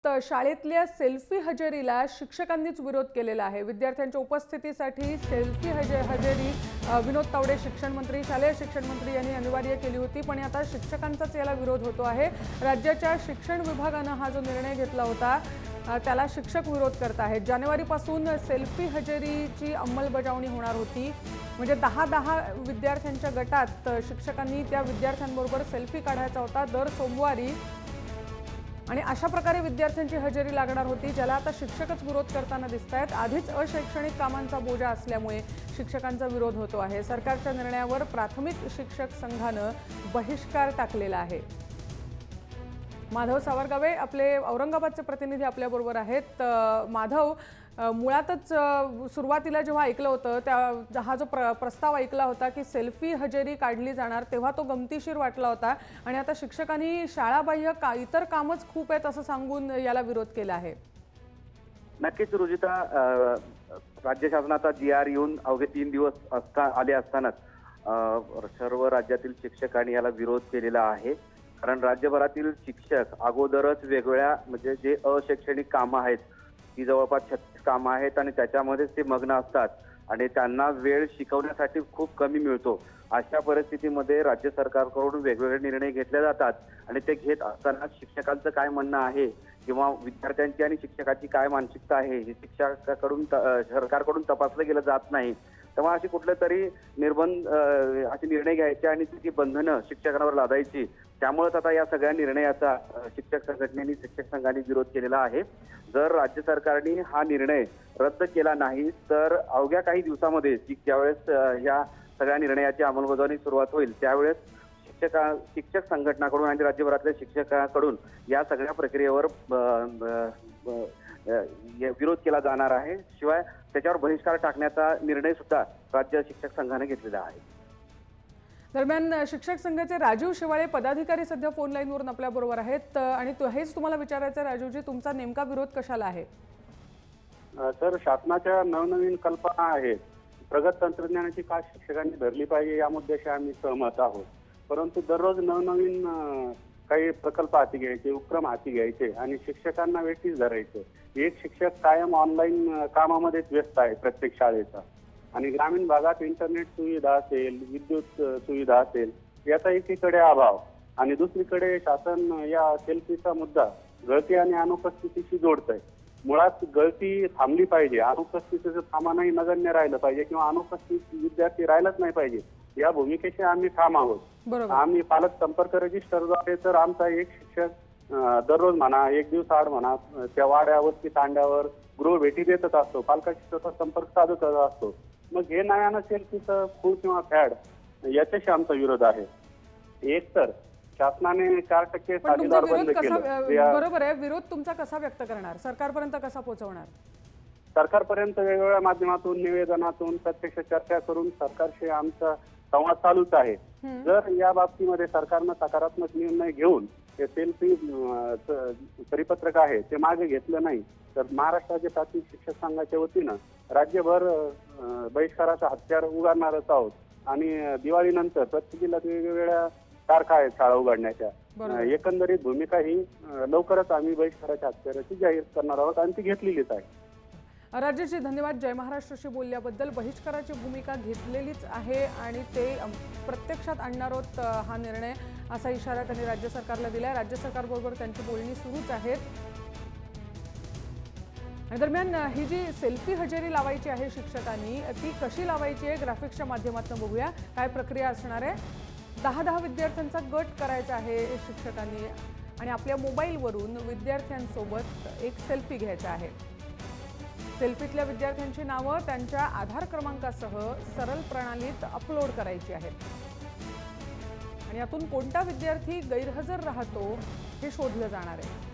शाळेतल्या सेल्फी हजेरीला शिक्षकांनीच विरोध केलेला आहे। विद्यार्थ्यांच्या उपस्थितीसाठी सेल्फी हजेरी विनोद तावडे शिक्षण मंत्री, शालेय शिक्षण मंत्री यांनी अनिवार्य केली होती, पण आता शिक्षकांचाच याला विरोध होतो आहे। राज्याच्या शिक्षण विभागाने हा जो निर्णय घेतला होता त्याला शिक्षक विरोध करत आहेत। जानेवारीपासून सेल्फी हजेरीची अंमलबजावणी होणार होती, म्हणजे 10-10 विद्यार्थ्यांच्या गटात शिक्षकांनी त्या विद्यार्थ्यांबरोबर सेल्फी काढायचा होता दर सोमवारी, आणि अशा प्रकारे विद्यार्थ्यांची हजेरी लागणार होती, ज्याला आता शिक्षकच विरोध करताना दिसतायत। आधीच अशैक्षणिक कामांचा बोजा असल्यामुळे शिक्षकांचा विरोध होतो आहे। सरकारच्या निर्णयावर प्राथमिक शिक्षक संघाने बहिष्कार टाकलेला आहे। माधव सावरगावे आपले औरंगाबादचे प्रतिनिधी आपल्याबरोबर आहेत। माधव, मुळातच सुरुवातीला जेव्हा ऐकलं होतं त्या हा जो प्रस्ताव ऐकला होता की सेल्फी हजेरी काढली जाणार, तेव्हा तो गमतीशीर वाटला होता, आणि आता शिक्षकांनी शाळाबाह्य इतर कामच खूप आहेत असं सांगून याला विरोध केला आहे। नक्कीच रुजिता, राज्य शासनाचा GR येऊन अवघे 3 दिवस आले असतानाच सर्व राज्यातील शिक्षकांनी याला विरोध केलेला आहे। कारण राज्यभरातील शिक्षक अगोदरच वेगवेगळ्या म्हणजे जे अशैक्षणिक कामं आहेत ती जवळपास 36 कामं आहेत आणि त्याच्यामध्येच ते मग्न असतात आणि त्यांना वेळ शिकवण्यासाठी खूप कमी मिळतो। अशा परिस्थितीमध्ये राज्य सरकारकडून वेगवेगळे निर्णय घेतले जातात आणि ते घेत असताना शिक्षकांचं काय म्हणणं आहे किंवा विद्यार्थ्यांची आणि शिक्षकाची काय मानसिकता आहे हे शिक्षकाकडून सरकारकडून तपासलं गेलं जात नाही। तेव्हा अशी कुठले तरी असे निर्णय घ्यायचे आणि त्याची बंधनं शिक्षकांवर लादायची। त्यामुळेच आता या सगळ्या निर्णयाचा शिक्षक संघटनेने शिक्षक संघाने विरोध केलेला आहे। जर राज्य सरकारने हा निर्णय रद्द केला नाही तर अवघ्या काही दिवसामध्ये ज्यावेळेस या सगळ्या निर्णयाची अंमलबजावणी सुरुवात होईल त्यावेळेस शिक्षक संघटनाकडून आणि राज्यभरातल्या शिक्षकांकडून या सगळ्या प्रक्रियेवर विरोध केला जाणार आहे। शिवाय त्याच्यावर बहिष्कार टाकण्याचा निर्णय सुद्धा राज्य शिक्षक संघाने घेतलेला आहे। दरम्यान शिक्षक संघाचे राजीव शिवाळे पदाधिकारी सध्या फोन लाईनवरून आपल्याबरोबर आहेत, आणि हेच तुम्हाला विचारायचं आहे राजीवजी, तुमचा नेमका विरोध कशाला आहे? सर, शासनाच्या नवनवीन कल्पना आहेत, प्रगत तंत्रज्ञानाची का शिक्षकांनी धरली पाहिजे या मुद्द्याशी आम्ही सहमत आहोत, परंतु दररोज नवनवीन काही प्रकल्प हाती घ्यायचे, उपक्रम हाती घ्यायचे आणि शिक्षकांना वेठीस धरायचे। एक शिक्षक कायम ऑनलाईन कामामध्येच व्यस्त आहे प्रत्येक शाळेचा, आणि ग्रामीण भागात इंटरनेट सुविधा असेल, विद्युत सुविधा असेल, याचा एकीकडे अभाव आणि दुसरीकडे शासन या सेल्फीचा मुद्दा गळती आणि अनुपस्थितीशी जोडत आहे। मुळात गळती थांबली पाहिजे, अनुपस्थितीचं सामानही नगण्य राहिलं पाहिजे किंवा अनुपस्थित विद्यार्थी राहिलाच नाही पाहिजे, या भूमिकेशी आम्ही ठाम आहोत। आम्ही पालक संपर्क रजिस्टरद्वारे तर आमचा एक शिक्षक दररोज म्हणा, एक दिवस आड म्हणा, त्या वाड्यावरती तांड्यावर गृह भेटी देतच असतो, पालकाशी स्वतः संपर्क साधत असतो। मग हे नव्यानं सेल्फीचं खूप किंवा फॅड याच्याशी आमचा विरोध आहे। एक तर शासनाने 4% साधीदार बंद केलं, बरोबर आहे, विरोध तुमचा कसा व्यक्त करणार, सरकारपर्यंत कसा पोहोचवणार? सरकारपर्यंत वेगवेगळ्या माध्यमातून, निवेदनातून, प्रत्यक्ष चर्चा करून सरकारशी आमचा संवाद चालूच आहे। जर या बाबतीमध्ये सरकारनं सकारात्मक निर्णय घेऊन हे सेल्फी परिपत्रक आहे ते मागे घेतलं नाही तर महाराष्ट्र राज्य प्राथमिक शिक्षक संघाच्या वतीनं राज्यभर बहिष्काराचा हत्यार उगारणारच आहोत, आणि दिवाळीनंतर प्रत्येक जिल्ह्यात वेगवेगळ्या तारखा आहेत शाळा उघडण्याच्या। एकंदरीत भूमिका ही लवकरच आम्ही बहिष्काराच्या हत्याराची जाहीर करणार आहोत आणि ती घेतलेलीच आहे। राजेशजी, धन्यवाद। जय महाराष्ट्रशी बोलल्याबद्दल। बहिष्काराची भूमिका घेतलेलीच आहे आणि ते प्रत्यक्षात आणणार आहोत हा निर्णय, असा इशारा त्यांनी राज्य सरकारला दिलाय। राज्य सरकारबरोबर त्यांची बोलणी सुरूच आहेत। दरम्यान ही जी सेल्फी हजेरी लावायची आहे शिक्षकांनी, ती कशी लावायची आहे ग्राफिक्सच्या माध्यमातून बघूया काय प्रक्रिया असणार आहे। 10-10 विद्यार्थ्यांचा गट करायचा आहे शिक्षकांनी, आणि आपल्या मोबाईलवरून विद्यार्थ्यांसोबत एक सेल्फी घ्यायचा आहे। सेल्फीतल्या विद्यार्थ्यांची नावं त्यांच्या आधार क्रमांकासह सरळ प्रणालीत अपलोड करायची आहेत, आणि यातून कोणता विद्यार्थी गैरहजर राहतो हे शोधलं जाणार आहे।